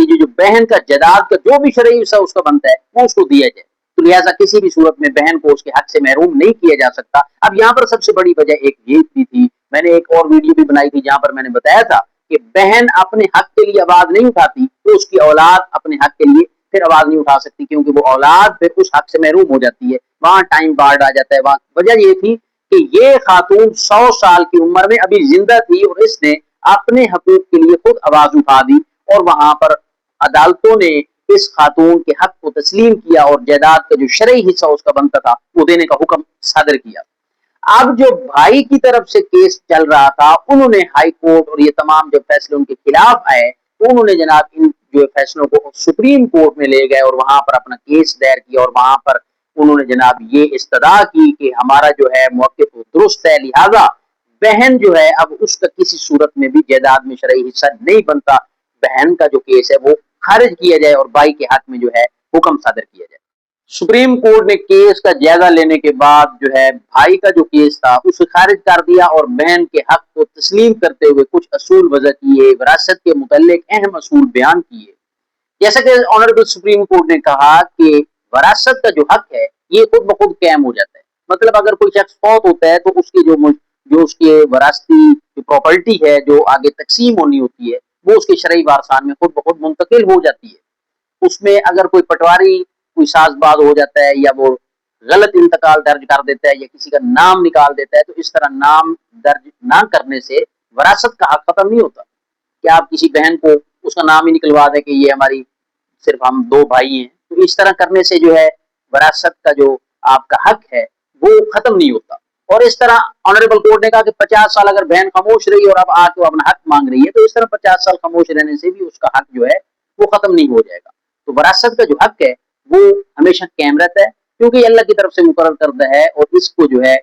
کہ جو بہن کا جائیداد کا جو بھی شرعی حصہ اس کا بنتا ہے وہ اس کو دیا جائے. تو لہٰذا کسی بھی صورت میں بہن کو اس کے حق سے محروم نہیں کیا جا سکتا. اب یہاں پر سب سے بڑی وجہ ایک یہ بھی تھی, میں نے ایک اور ویڈیو بھی بنائی تھی جہاں پر میں نے بتایا تھا کہ بہن اپنے حق کے لیے آواز نہیں اٹھاتی تو اس کی اولاد اپنے حق کے لیے پھر آواز نہیں اٹھا سکتی, کیونکہ وہ اولاد پھر اس حق سے محروم ہو جاتی ہے. وہاں ٹائم بارڈ آ جاتا ہے. وہاں وجہ یہ تھی کہ یہ خاتون 100 سال کی عمر میں ابھی زندہ تھی اور اس نے اپنے حقوق کے لیے خود آواز اٹھا دی, اور وہاں پر عدالتوں نے اس خاتون کے حق کو تسلیم کیا اور جائیداد کا جو شرعی حصہ اس کا بنتا تھا وہ دینے کا حکم صادر کیا. اب جو بھائی کی طرف سے کیس چل رہا تھا, انہوں نے ہائی کورٹ اور یہ تمام جو فیصلے ان کے خلاف آئے تو انہوں نے جناب ان جو فیصلوں کو سپریم کورٹ میں لے گئے اور وہاں پر اپنا کیس دائر کیا, اور وہاں پر انہوں نے جناب یہ استدعا کی کہ ہمارا جو ہے موقف درست ہے, لہذا بہن جو ہے اب اس کا کسی صورت میں بھی جائیداد میں شرعی حصہ نہیں بنتا. بہن کا جو کیس ہے وہ خارج کیا جائے اور بھائی کے حق میں جو ہے حکم صادر کیا جائے. سپریم کورٹ نے کیس کا جائزہ لینے کے بعد جو ہے بھائی کا جو کیس تھا اسے خارج کر دیا اور بہن کے حق کو تسلیم کرتے ہوئے کچھ اصول وضع کیے, وراثت کے متعلق اہم اصول بیان کیے. جیسا کہ آنریبل سپریم کورٹ نے کہا کہ وراثت کا جو حق ہے یہ خود بخود قائم ہو جاتا ہے. مطلب اگر کوئی شخص فوت ہوتا ہے تو اس کی جو اس کے وراثتی جو پراپرٹی ہے جو آگے تقسیم ہونی ہوتی ہے وہ اس کے شرعی وارثان میں خود بخود منتقل ہو جاتی ہے. اس میں اگر کوئی پٹواری کوئی ساز باز ہو جاتا ہے یا وہ غلط انتقال درج کر دیتا ہے یا کسی کا نام نکال دیتا ہے تو اس طرح نام درج نہ کرنے سے وراثت کا حق ختم نہیں ہوتا. کہ آپ کسی بہن کو اس کا نام ہی نکلوا دیں کہ یہ ہماری صرف ہم 2 بھائی ہیں, تو اس طرح کرنے سے جو ہے وراثت کا جو آپ کا حق ہے وہ ختم نہیں ہوتا. اور اس طرح آنریبل کورٹ نے کہا کہ 50 سال اگر بہن خاموش رہی اور اب آ کے اپنا حق مانگ رہی ہے تو اس طرح 50 سال خاموش رہنے سے بھی اس کا حق جو ہے وہ ختم نہیں ہو جائے گا. تو وراثت کا جو حق ہے وہ ہمیشہ قائم رہتا ہے کیونکہ یہ اللہ کی طرف سے مقرر کردہ ہے, اور اس کو جو ہے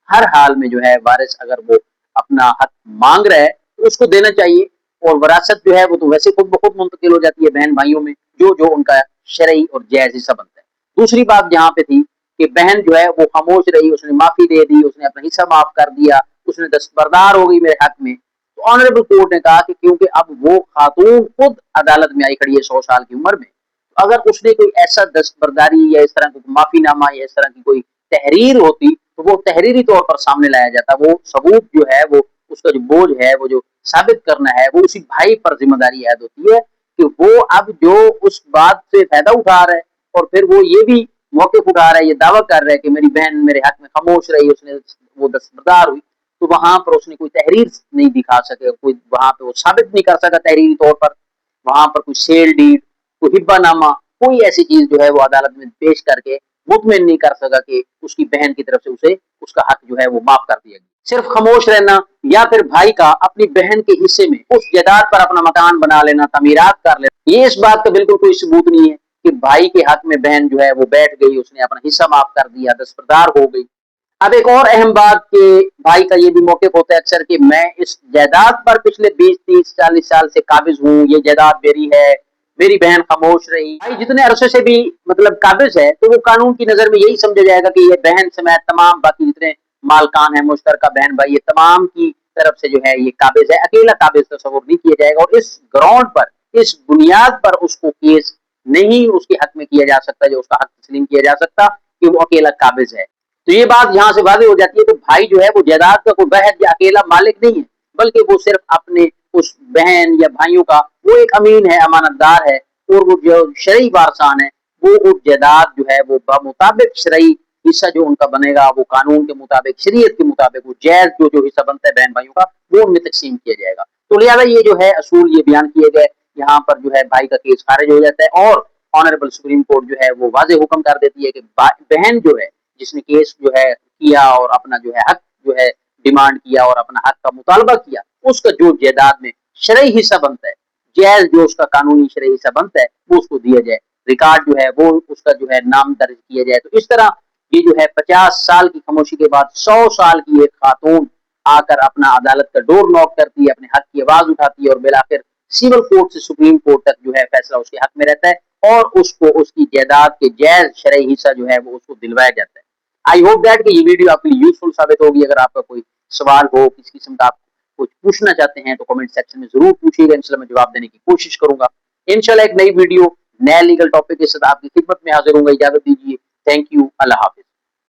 ہر حال میں جو ہے وارث اگر وہ اپنا حق مانگ رہا ہے تو اس کو دینا چاہیے. اور وراثت جو ہے وہ تو ویسے خود بخود منتقل ہو جاتی ہے بہن بھائیوں میں جو ان کا شرعی اور جائز حصہ بنتا ہے. دوسری بات جہاں پہ تھی کہ بہن جو ہے وہ خاموش رہی, اس نے معافی دے دی, اس نے اپنا حصہ معاف کر دیا, اس نے دستبردار ہو گئی میرے حق میں. تو آنریبل کورٹ نے کہا کہ کیونکہ اب وہ خاتون خود عدالت میں آئی کھڑی ہے 100 سال کی عمر میں, اگر اس نے کوئی ایسا دستبرداری یا اس طرح کا معافی نامہ یا اس طرح کی کوئی تحریر ہوتی تو وہ تحریری طور پر سامنے لایا جاتا. وہ ثبوت جو ہے وہ اس کا جو بوجھ ہے وہ جو ثابت کرنا ہے وہ اسی بھائی پر ذمہ داری عائد ہوتی ہے کہ وہ اب جو اس بات سے فائدہ اٹھا رہا ہے اور پھر وہ یہ بھی موقف اٹھا رہا ہے, یہ دعویٰ کر رہا ہے کہ میری بہن میرے حق میں خاموش رہی, اس نے وہ دستبردار ہوئی, تو وہاں پر اس نے کوئی تحریر نہیں دکھا سکے, کوئی وہاں پہ وہ ثابت نہیں کر سکا تحریری طور پر, وہاں پر کوئی سیل ڈیڈ کوئی ہبہ نامہ کوئی ایسی چیز جو ہے وہ عدالت میں پیش کر کے مطمئن نہیں کر سکا کہ اس کی بہن کی طرف سے اسے اس کا حق جو ہے وہ معاف کر دیا گیا. صرف خاموش رہنا یا پھر بھائی کا اپنی بہن کے حصے میں اس جائیداد پر اپنا مکان بنا لینا, تعمیرات کر لینا, یہ اس بات کا بالکل کوئی ثبوت نہیں ہے کہ بھائی کے حق میں بہن جو ہے وہ بیٹھ گئی, اس نے اپنا حصہ معاف کر دیا, دستبردار ہو گئی. اب ایک اور اہم بات کہ بھائی کا یہ بھی موقف ہوتا ہے اکثر کہ میں اس جائیداد پر پچھلے 20, 30, 40 سال سے قابض ہوں, یہ جائیداد میری ہے, میری بہن خاموش رہی. بھائی جتنے عرصے سے بھی مطلب قابض ہے تو وہ قانون کی نظر میں یہی سمجھا جائے گا کہ یہ بہن سمیت تمام باقی جتنے مالکان ہیں مشترکہ بہن بھائی یہ تمام کی طرف سے جو ہے یہ قابض ہے, اکیلا قابض تصور نہیں کیا جائے گا. اور اس گراؤنڈ پر اس بنیاد پر اس کو کیس نہیں اس کے حق میں کیا جا سکتا جو اس کا حق تسلیم کیا جا سکتا کہ وہ اکیلا قابض ہے. تو یہ بات یہاں سے واضح ہو جاتی ہے کہ بھائی جو ہے وہ جائیداد کا کوئی واحد یا اکیلا مالک نہیں ہے بلکہ وہ صرف اپنے اس بہن یا بھائیوں کا وہ ایک امین ہے, امانت دار ہے, اور وہ جو شرعی وارثان ہے وہ اس جائیداد جو ہے وہ بمطابق شرعی حصہ جو ان کا بنے گا وہ قانون کے مطابق شریعت کے مطابق وہ جائز جو حصہ بنتا ہے بہن بھائیوں کا وہ ان میں تقسیم کیا جائے گا. تو لہٰذا یہ جو ہے اصول یہ بیان کیے گئے, یہاں پر جو ہے بھائی کا کیس خارج ہو جاتا ہے اور آنریبل سپریم کورٹ جو ہے وہ واضح حکم کر دیتی ہے کہ بہن جو ہے جس نے کیس جو ہے کیا اور اپنا جو ہے حق جو ہے ڈیمانڈ کیا اور اپنا حق کا مطالبہ کیا, اس کا جو جائیداد میں شرعی حصہ بنتا ہے, جائز جو اس کا قانونی شرعی حصہ بنتا ہے وہ اس کو دیا جائے, ریکارڈ جو ہے وہ اس کا جو ہے نام درج کیا جائے. تو اس طرح یہ جو ہے 50 سال کی خاموشی کے بعد 100 سال کی ایک خاتون آ کر اپنا عدالت کا ڈور نوک کرتی ہے, اپنے حق کی آواز اٹھاتی ہے اور بالآخر سول کورٹ سے سپریم کورٹ تک جو ہے فیصلہ اس کے حق میں رہتا ہے اور اس کو اس کی جائیداد کے جائز شرعی حصہ جو ہے وہ اس کو دلوایا جاتا ہے. آئی ہوپ دیٹ کہ یہ ویڈیو آپ کے لیے یوزفل ثابت ہوگی. اگر آپ کا کوئی سوال ہو, کسی قسم کا آپ کچھ پوچھنا چاہتے ہیں تو کمنٹ سیکشن میں ضرور پوچھیے گا, انشاءاللہ میں جواب دینے کی کوشش کروں گا. انشاءاللہ ایک نئی ویڈیو نیا لیگل ٹاپک کے ساتھ آپ کی خدمت میں حاضر ہوں گا. اجازت دیجیے. Thank you. اللہ حافظ.